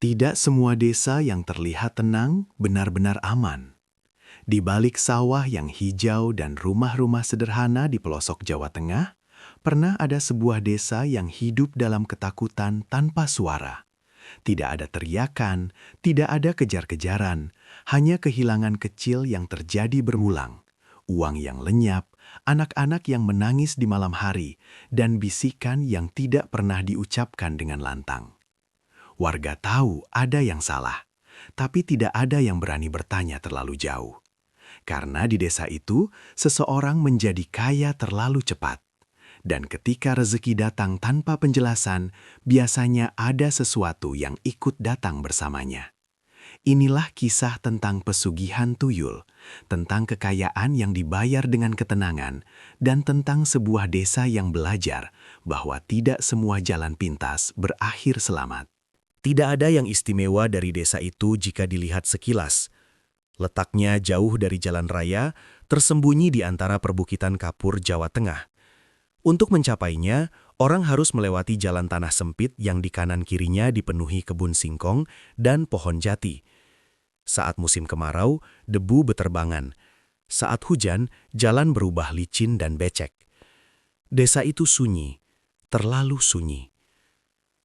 Tidak semua desa yang terlihat tenang benar-benar aman. Di balik sawah yang hijau dan rumah-rumah sederhana di pelosok Jawa Tengah, pernah ada sebuah desa yang hidup dalam ketakutan tanpa suara. Tidak ada teriakan, tidak ada kejar-kejaran, hanya kehilangan kecil yang terjadi berulang. Uang yang lenyap, anak-anak yang menangis di malam hari, dan bisikan yang tidak pernah diucapkan dengan lantang. Warga tahu ada yang salah, tapi tidak ada yang berani bertanya terlalu jauh. Karena di desa itu, seseorang menjadi kaya terlalu cepat. Dan ketika rezeki datang tanpa penjelasan, biasanya ada sesuatu yang ikut datang bersamanya. Inilah kisah tentang pesugihan tuyul, tentang kekayaan yang dibayar dengan ketenangan, dan tentang sebuah desa yang belajar bahwa tidak semua jalan pintas berakhir selamat. Tidak ada yang istimewa dari desa itu jika dilihat sekilas. Letaknya jauh dari jalan raya, tersembunyi di antara perbukitan kapur Jawa Tengah. Untuk mencapainya, orang harus melewati jalan tanah sempit yang di kanan kirinya dipenuhi kebun singkong dan pohon jati. Saat musim kemarau, debu beterbangan. Saat hujan, jalan berubah licin dan becek. Desa itu sunyi, terlalu sunyi.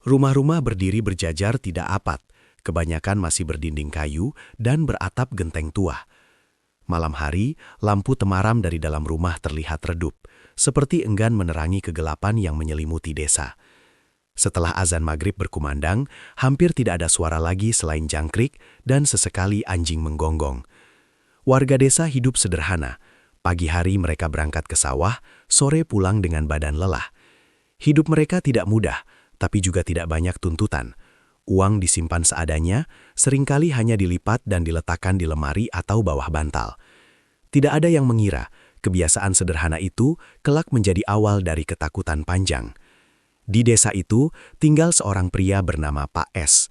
Rumah-rumah berdiri berjajar tidak apat, kebanyakan masih berdinding kayu dan beratap genteng tua. Malam hari, lampu temaram dari dalam rumah terlihat redup, seperti enggan menerangi kegelapan yang menyelimuti desa. Setelah azan maghrib berkumandang, hampir tidak ada suara lagi selain jangkrik dan sesekali anjing menggonggong. Warga desa hidup sederhana. Pagi hari mereka berangkat ke sawah, sore pulang dengan badan lelah. Hidup mereka tidak mudah, tapi juga tidak banyak tuntutan. Uang disimpan seadanya, seringkali hanya dilipat dan diletakkan di lemari atau bawah bantal. Tidak ada yang mengira, kebiasaan sederhana itu kelak menjadi awal dari ketakutan panjang. Di desa itu tinggal seorang pria bernama Pak S.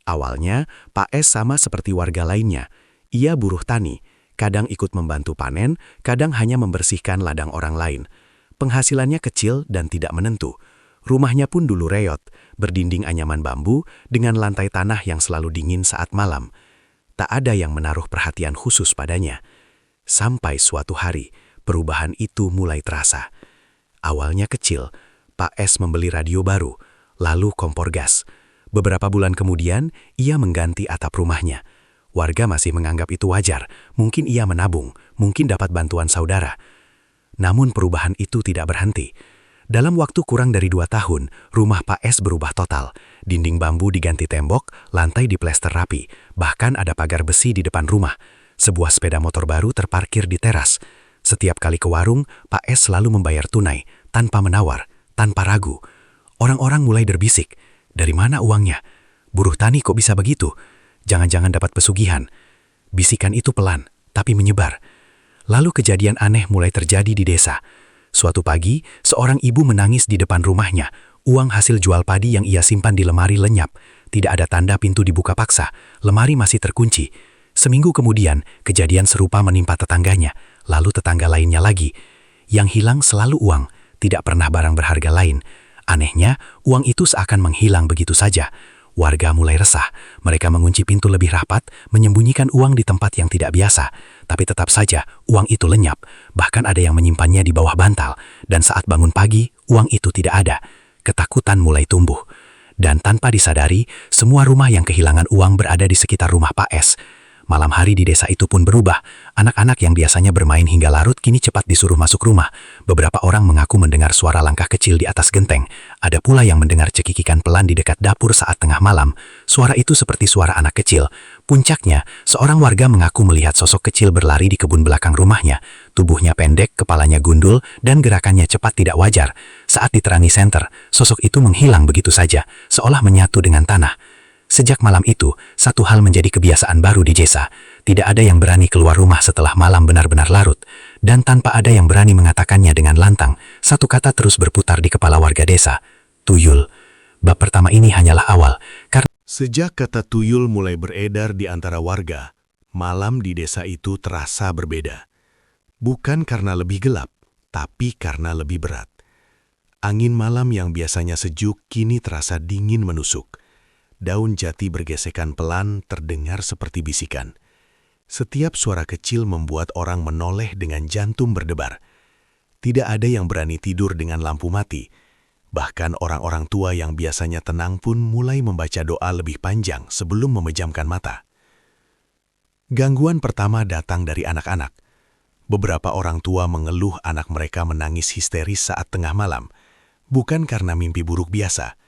Awalnya, Pak S sama seperti warga lainnya. Ia buruh tani, kadang ikut membantu panen, kadang hanya membersihkan ladang orang lain. Penghasilannya kecil dan tidak menentu. Rumahnya pun dulu reot, berdinding anyaman bambu dengan lantai tanah yang selalu dingin saat malam. Tak ada yang menaruh perhatian khusus padanya. Sampai suatu hari, perubahan itu mulai terasa. Awalnya kecil, Pak S membeli radio baru, lalu kompor gas. Beberapa bulan kemudian, ia mengganti atap rumahnya. Warga masih menganggap itu wajar, mungkin ia menabung, mungkin dapat bantuan saudara. Namun perubahan itu tidak berhenti. Dalam waktu kurang dari 2 tahun, rumah Pak S berubah total. Dinding bambu diganti tembok, lantai diplester rapi, bahkan ada pagar besi di depan rumah. Sebuah sepeda motor baru terparkir di teras. Setiap kali ke warung, Pak S selalu membayar tunai, tanpa menawar, tanpa ragu. Orang-orang mulai berbisik, dari mana uangnya? Buruh tani kok bisa begitu? Jangan-jangan dapat pesugihan. Bisikan itu pelan, tapi menyebar. Lalu kejadian aneh mulai terjadi di desa. Suatu pagi, seorang ibu menangis di depan rumahnya. Uang hasil jual padi yang ia simpan di lemari lenyap. Tidak ada tanda pintu dibuka paksa. Lemari masih terkunci. Seminggu kemudian, kejadian serupa menimpa tetangganya. Lalu tetangga lainnya lagi. Yang hilang selalu uang, tidak pernah barang berharga lain. Anehnya, uang itu seakan menghilang begitu saja. Warga mulai resah. Mereka mengunci pintu lebih rapat, menyembunyikan uang di tempat yang tidak biasa. Tapi tetap saja, uang itu lenyap. Bahkan ada yang menyimpannya di bawah bantal. Dan saat bangun pagi, uang itu tidak ada. Ketakutan mulai tumbuh. Dan tanpa disadari, semua rumah yang kehilangan uang berada di sekitar rumah Pak S. Malam hari di desa itu pun berubah. Anak-anak yang biasanya bermain hingga larut kini cepat disuruh masuk rumah. Beberapa orang mengaku mendengar suara langkah kecil di atas genteng. Ada pula yang mendengar cekikikan pelan di dekat dapur saat tengah malam. Suara itu seperti suara anak kecil. Puncaknya, seorang warga mengaku melihat sosok kecil berlari di kebun belakang rumahnya. Tubuhnya pendek, kepalanya gundul, dan gerakannya cepat tidak wajar. Saat diterangi senter, sosok itu menghilang begitu saja, seolah menyatu dengan tanah. Sejak malam itu, satu hal menjadi kebiasaan baru di desa. Tidak ada yang berani keluar rumah setelah malam benar-benar larut. Dan tanpa ada yang berani mengatakannya dengan lantang, satu kata terus berputar di kepala warga desa. Tuyul. Bab pertama ini hanyalah awal. Sejak kata tuyul mulai beredar di antara warga, malam di desa itu terasa berbeda. Bukan karena lebih gelap, tapi karena lebih berat. Angin malam yang biasanya sejuk kini terasa dingin menusuk. Daun jati bergesekan pelan terdengar seperti bisikan. Setiap suara kecil membuat orang menoleh dengan jantung berdebar. Tidak ada yang berani tidur dengan lampu mati. Bahkan orang-orang tua yang biasanya tenang pun mulai membaca doa lebih panjang sebelum memejamkan mata. Gangguan pertama datang dari anak-anak. Beberapa orang tua mengeluh anak mereka menangis histeris saat tengah malam. Bukan karena mimpi buruk biasa.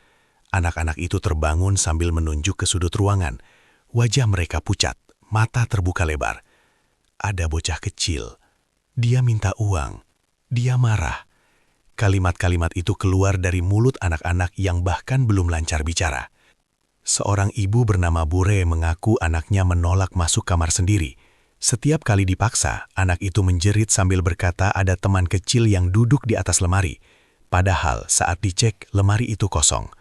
Anak-anak itu terbangun sambil menunjuk ke sudut ruangan. Wajah mereka pucat, mata terbuka lebar. Ada bocah kecil. Dia minta uang. Dia marah. Kalimat-kalimat itu keluar dari mulut anak-anak yang bahkan belum lancar bicara. Seorang ibu bernama Bure mengaku anaknya menolak masuk kamar sendiri. Setiap kali dipaksa, anak itu menjerit sambil berkata ada teman kecil yang duduk di atas lemari. Padahal saat dicek, lemari itu kosong.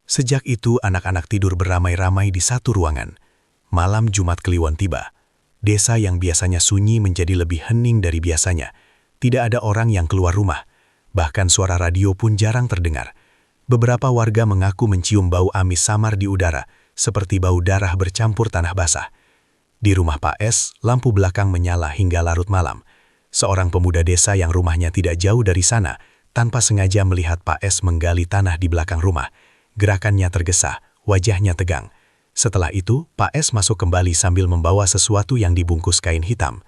Sejak itu, anak-anak tidur beramai-ramai di satu ruangan. Malam Jumat Kliwon tiba. Desa yang biasanya sunyi menjadi lebih hening dari biasanya. Tidak ada orang yang keluar rumah. Bahkan suara radio pun jarang terdengar. Beberapa warga mengaku mencium bau amis samar di udara, seperti bau darah bercampur tanah basah. Di rumah Pak S, lampu belakang menyala hingga larut malam. Seorang pemuda desa yang rumahnya tidak jauh dari sana, tanpa sengaja melihat Pak S menggali tanah di belakang rumah. Gerakannya tergesa, wajahnya tegang. Setelah itu, Pak S masuk kembali sambil membawa sesuatu yang dibungkus kain hitam.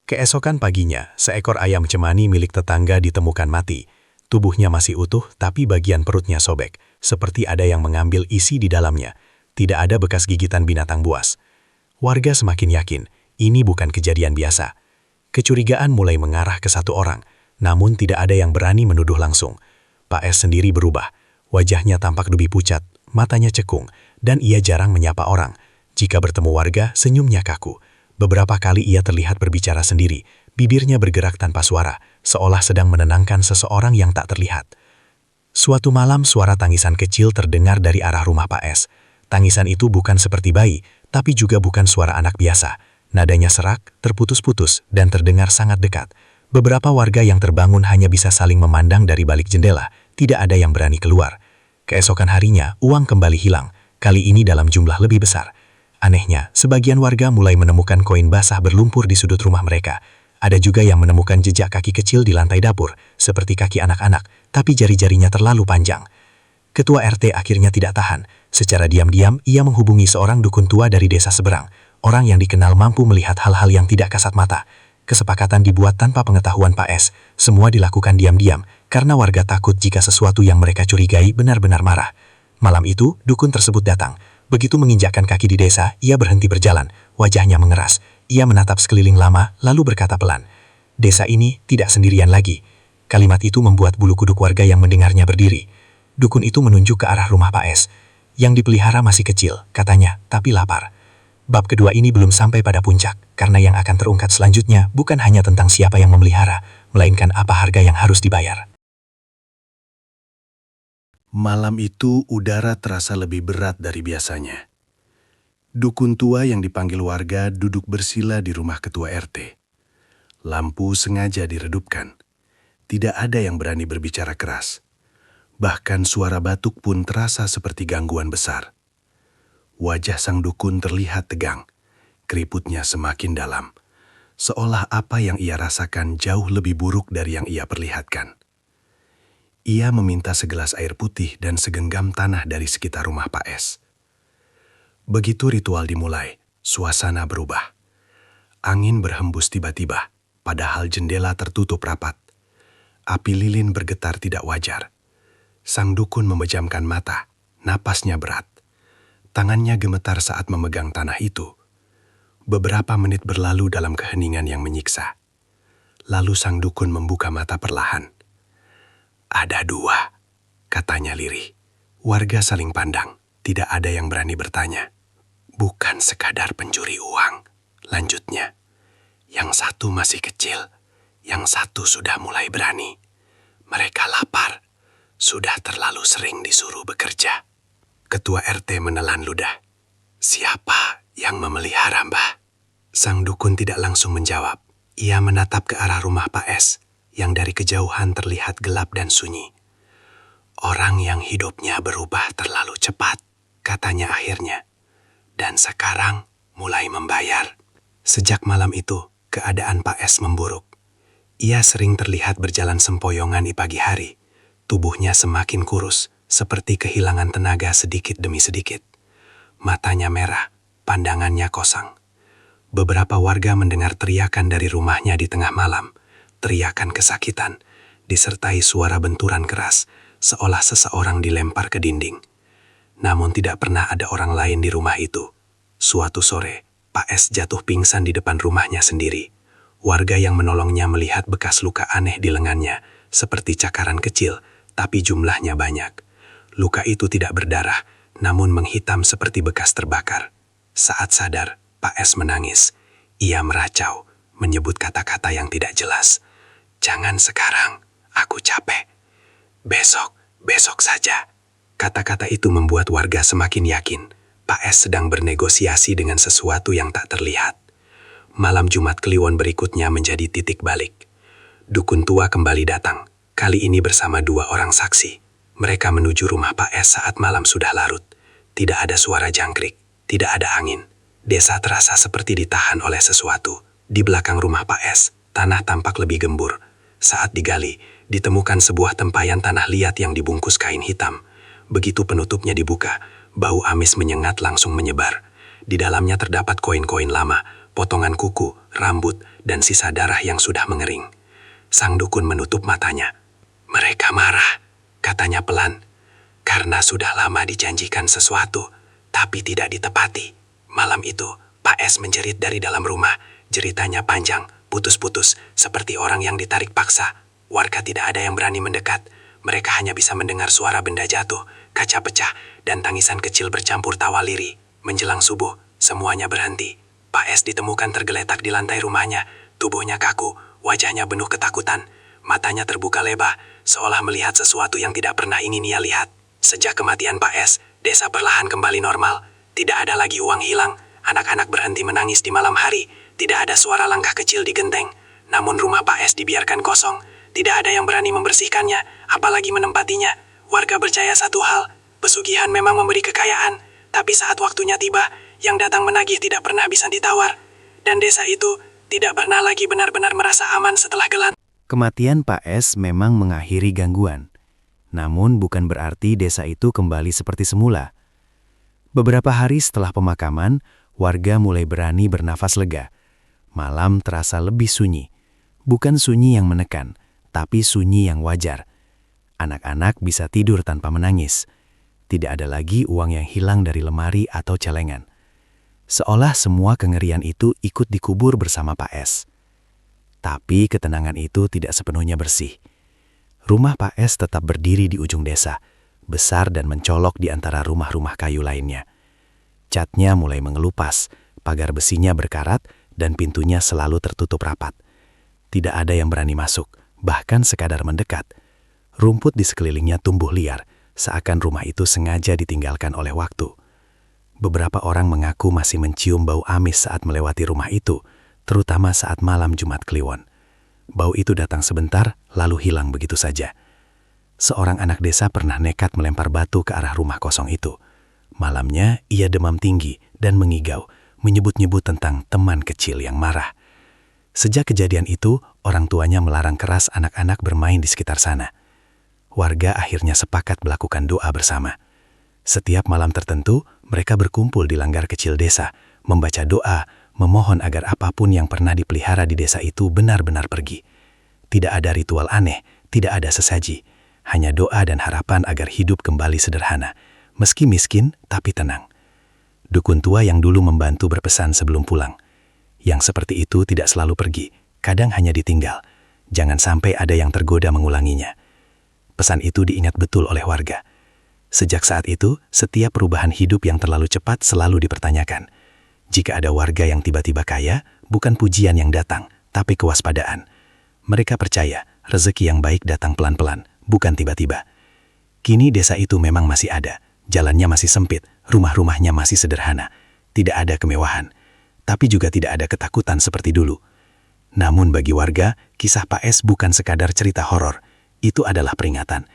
Keesokan paginya, seekor ayam cemani milik tetangga ditemukan mati. Tubuhnya masih utuh, tapi bagian perutnya sobek, seperti ada yang mengambil isi di dalamnya. Tidak ada bekas gigitan binatang buas. Warga semakin yakin, ini bukan kejadian biasa. Kecurigaan mulai mengarah ke satu orang, namun tidak ada yang berani menuduh langsung. Pak S sendiri berubah. Wajahnya tampak lebih pucat, matanya cekung, dan ia jarang menyapa orang. Jika bertemu warga, senyumnya kaku. Beberapa kali ia terlihat berbicara sendiri, bibirnya bergerak tanpa suara, seolah sedang menenangkan seseorang yang tak terlihat. Suatu malam, suara tangisan kecil terdengar dari arah rumah Pak S. Tangisan itu bukan seperti bayi, tapi juga bukan suara anak biasa. Nadanya serak, terputus-putus, dan terdengar sangat dekat. Beberapa warga yang terbangun hanya bisa saling memandang dari balik jendela, tidak ada yang berani keluar. Keesokan harinya, uang kembali hilang, kali ini dalam jumlah lebih besar. Anehnya, sebagian warga mulai menemukan koin basah berlumpur di sudut rumah mereka. Ada juga yang menemukan jejak kaki kecil di lantai dapur, seperti kaki anak-anak, tapi jari-jarinya terlalu panjang. Ketua RT akhirnya tidak tahan. Secara diam-diam, ia menghubungi seorang dukun tua dari desa seberang, orang yang dikenal mampu melihat hal-hal yang tidak kasat mata. Kesepakatan dibuat tanpa pengetahuan Pak S. Semua dilakukan diam-diam, karena warga takut jika sesuatu yang mereka curigai benar-benar marah. Malam itu, dukun tersebut datang. Begitu menginjakkan kaki di desa, ia berhenti berjalan. Wajahnya mengeras. Ia menatap sekeliling lama, lalu berkata pelan, "Desa ini tidak sendirian lagi." Kalimat itu membuat bulu kuduk warga yang mendengarnya berdiri. Dukun itu menunjuk ke arah rumah Pak S. Yang dipelihara masih kecil, katanya, tapi lapar. Bab kedua ini belum sampai pada puncak, karena yang akan terungkap selanjutnya bukan hanya tentang siapa yang memelihara, melainkan apa harga yang harus dibayar. Malam itu udara terasa lebih berat dari biasanya. Dukun tua yang dipanggil warga duduk bersila di rumah ketua RT. Lampu sengaja diredupkan. Tidak ada yang berani berbicara keras. Bahkan suara batuk pun terasa seperti gangguan besar. Wajah sang dukun terlihat tegang. Keriputnya semakin dalam. Seolah apa yang ia rasakan jauh lebih buruk dari yang ia perlihatkan. Ia meminta segelas air putih dan segenggam tanah dari sekitar rumah Pak S. Begitu ritual dimulai, suasana berubah. Angin berhembus tiba-tiba, padahal jendela tertutup rapat. Api lilin bergetar tidak wajar. Sang dukun memejamkan mata, napasnya berat. Tangannya gemetar saat memegang tanah itu. Beberapa menit berlalu dalam keheningan yang menyiksa. Lalu sang dukun membuka mata perlahan. "Ada dua," katanya lirih. Warga saling pandang, tidak ada yang berani bertanya. "Bukan sekadar pencuri uang," lanjutnya. "Yang satu masih kecil, yang satu sudah mulai berani. Mereka lapar, sudah terlalu sering disuruh bekerja." Ketua RT menelan ludah. "Siapa yang memelihara, Mbah?" Sang dukun tidak langsung menjawab. Ia menatap ke arah rumah Pak S, yang dari kejauhan terlihat gelap dan sunyi. "Orang yang hidupnya berubah terlalu cepat," katanya akhirnya. Dan sekarang mulai membayar. Sejak malam itu, keadaan Pak S memburuk. Ia sering terlihat berjalan sempoyongan di pagi hari. Tubuhnya semakin kurus, seperti kehilangan tenaga sedikit demi sedikit. Matanya merah, pandangannya kosong. Beberapa warga mendengar teriakan dari rumahnya di tengah malam. Teriakan kesakitan, disertai suara benturan keras, seolah seseorang dilempar ke dinding. Namun tidak pernah ada orang lain di rumah itu. Suatu sore, Pak S jatuh pingsan di depan rumahnya sendiri. Warga yang menolongnya melihat bekas luka aneh di lengannya, seperti cakaran kecil, tapi jumlahnya banyak. Luka itu tidak berdarah, namun menghitam seperti bekas terbakar. Saat sadar, Pak S menangis. Ia meracau, menyebut kata-kata yang tidak jelas. "Jangan sekarang, aku capek. Besok saja." Kata-kata itu membuat warga semakin yakin Pak S sedang bernegosiasi dengan sesuatu yang tak terlihat. Malam Jumat Kliwon berikutnya menjadi titik balik. Dukun tua kembali datang, kali ini bersama 2 orang saksi. Mereka menuju rumah Pak S saat malam sudah larut. Tidak ada suara jangkrik, tidak ada angin. Desa terasa seperti ditahan oleh sesuatu. Di belakang rumah Pak S, tanah tampak lebih gembur. Saat digali, ditemukan sebuah tempayan tanah liat yang dibungkus kain hitam. Begitu penutupnya dibuka, bau amis menyengat langsung menyebar. Di dalamnya terdapat koin-koin lama, potongan kuku, rambut, dan sisa darah yang sudah mengering. Sang dukun menutup matanya. "Mereka marah," katanya pelan, "karena sudah lama dijanjikan sesuatu, tapi tidak ditepati." Malam itu, Pak S menjerit dari dalam rumah. Jeritanya panjang, putus-putus, seperti orang yang ditarik paksa. Warga tidak ada yang berani mendekat. Mereka hanya bisa mendengar suara benda jatuh, kaca pecah, dan tangisan kecil bercampur tawa lirih. Menjelang subuh, semuanya berhenti. Pak S ditemukan tergeletak di lantai rumahnya. Tubuhnya kaku, wajahnya penuh ketakutan. Matanya terbuka lebar, seolah melihat sesuatu yang tidak pernah ingin ia lihat. Sejak kematian Pak S, desa perlahan kembali normal. Tidak ada lagi uang hilang. Anak-anak berhenti menangis di malam hari. Tidak ada suara langkah kecil di genteng. Namun rumah Pak S dibiarkan kosong. Tidak ada yang berani membersihkannya, apalagi menempatinya. Warga percaya satu hal, pesugihan memang memberi kekayaan, tapi saat waktunya tiba, yang datang menagih tidak pernah bisa ditawar. Dan desa itu tidak pernah lagi benar-benar merasa aman setelah gelap. Kematian Pak S memang mengakhiri gangguan. Namun bukan berarti desa itu kembali seperti semula. Beberapa hari setelah pemakaman, warga mulai berani bernafas lega. Malam terasa lebih sunyi. Bukan sunyi yang menekan, tapi sunyi yang wajar. Anak-anak bisa tidur tanpa menangis. Tidak ada lagi uang yang hilang dari lemari atau celengan. Seolah semua kengerian itu ikut dikubur bersama Pak S. Tapi ketenangan itu tidak sepenuhnya bersih. Rumah Pak S tetap berdiri di ujung desa, besar dan mencolok di antara rumah-rumah kayu lainnya. Catnya mulai mengelupas, pagar besinya berkarat, dan pintunya selalu tertutup rapat. Tidak ada yang berani masuk, bahkan sekadar mendekat. Rumput di sekelilingnya tumbuh liar, seakan rumah itu sengaja ditinggalkan oleh waktu. Beberapa orang mengaku masih mencium bau amis saat melewati rumah itu, terutama saat malam Jumat Kliwon. Bau itu datang sebentar, lalu hilang begitu saja. Seorang anak desa pernah nekat melempar batu ke arah rumah kosong itu. Malamnya, ia demam tinggi dan mengigau, menyebut-nyebut tentang teman kecil yang marah. Sejak kejadian itu, orang tuanya melarang keras anak-anak bermain di sekitar sana. Warga akhirnya sepakat melakukan doa bersama. Setiap malam tertentu, mereka berkumpul di langgar kecil desa, membaca doa, memohon agar apapun yang pernah dipelihara di desa itu benar-benar pergi. Tidak ada ritual aneh, tidak ada sesaji, hanya doa dan harapan agar hidup kembali sederhana, meski miskin tapi tenang. Dukun tua yang dulu membantu berpesan sebelum pulang. Yang seperti itu tidak selalu pergi, kadang hanya ditinggal. Jangan sampai ada yang tergoda mengulanginya. Pesan itu diingat betul oleh warga. Sejak saat itu, setiap perubahan hidup yang terlalu cepat selalu dipertanyakan. Jika ada warga yang tiba-tiba kaya, bukan pujian yang datang, tapi kewaspadaan. Mereka percaya rezeki yang baik datang pelan-pelan, bukan tiba-tiba. Kini desa itu memang masih ada. Jalannya masih sempit, rumah-rumahnya masih sederhana. Tidak ada kemewahan, tapi juga tidak ada ketakutan seperti dulu. Namun bagi warga, kisah Pak S bukan sekadar cerita horor. Itu adalah peringatan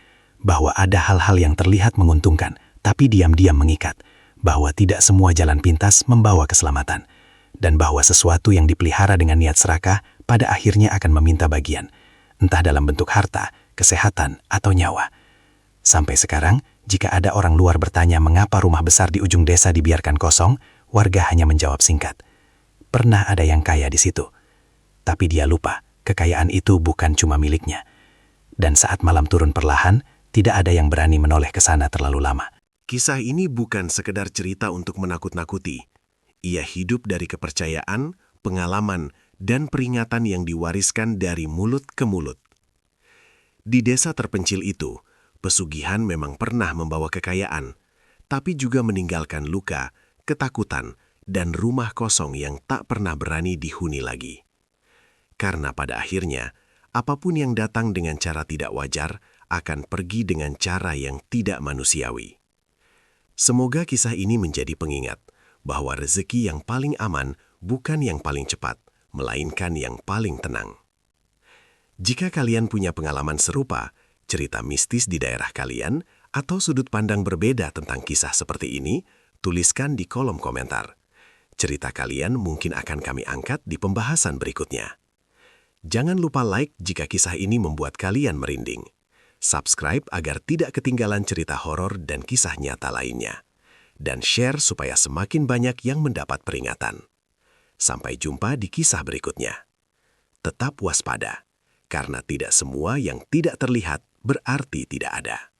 bahwa ada hal-hal yang terlihat menguntungkan, tapi diam-diam mengikat. bahwa tidak semua jalan pintas membawa keselamatan, dan bahwa sesuatu yang dipelihara dengan niat serakah pada akhirnya akan meminta bagian, entah dalam bentuk harta, kesehatan, atau nyawa. Sampai sekarang, jika ada orang luar bertanya mengapa rumah besar di ujung desa dibiarkan kosong, warga hanya menjawab singkat, "Pernah ada yang kaya di situ." Tapi dia lupa, kekayaan itu bukan cuma miliknya. Dan saat malam turun perlahan, tidak ada yang berani menoleh ke sana terlalu lama. Kisah ini bukan sekedar cerita untuk menakut-nakuti. Ia hidup dari kepercayaan, pengalaman, dan peringatan yang diwariskan dari mulut ke mulut. Di desa terpencil itu, pesugihan memang pernah membawa kekayaan, tapi juga meninggalkan luka, ketakutan, dan rumah kosong yang tak pernah berani dihuni lagi. Karena pada akhirnya, apapun yang datang dengan cara tidak wajar akan pergi dengan cara yang tidak manusiawi. Semoga kisah ini menjadi pengingat bahwa rezeki yang paling aman bukan yang paling cepat, melainkan yang paling tenang. Jika kalian punya pengalaman serupa, cerita mistis di daerah kalian, atau sudut pandang berbeda tentang kisah seperti ini, tuliskan di kolom komentar. Cerita kalian mungkin akan kami angkat di pembahasan berikutnya. Jangan lupa like jika kisah ini membuat kalian merinding. Subscribe agar tidak ketinggalan cerita horor dan kisah nyata lainnya. Dan share supaya semakin banyak yang mendapat peringatan. Sampai jumpa di kisah berikutnya. Tetap waspada, karena tidak semua yang tidak terlihat berarti tidak ada.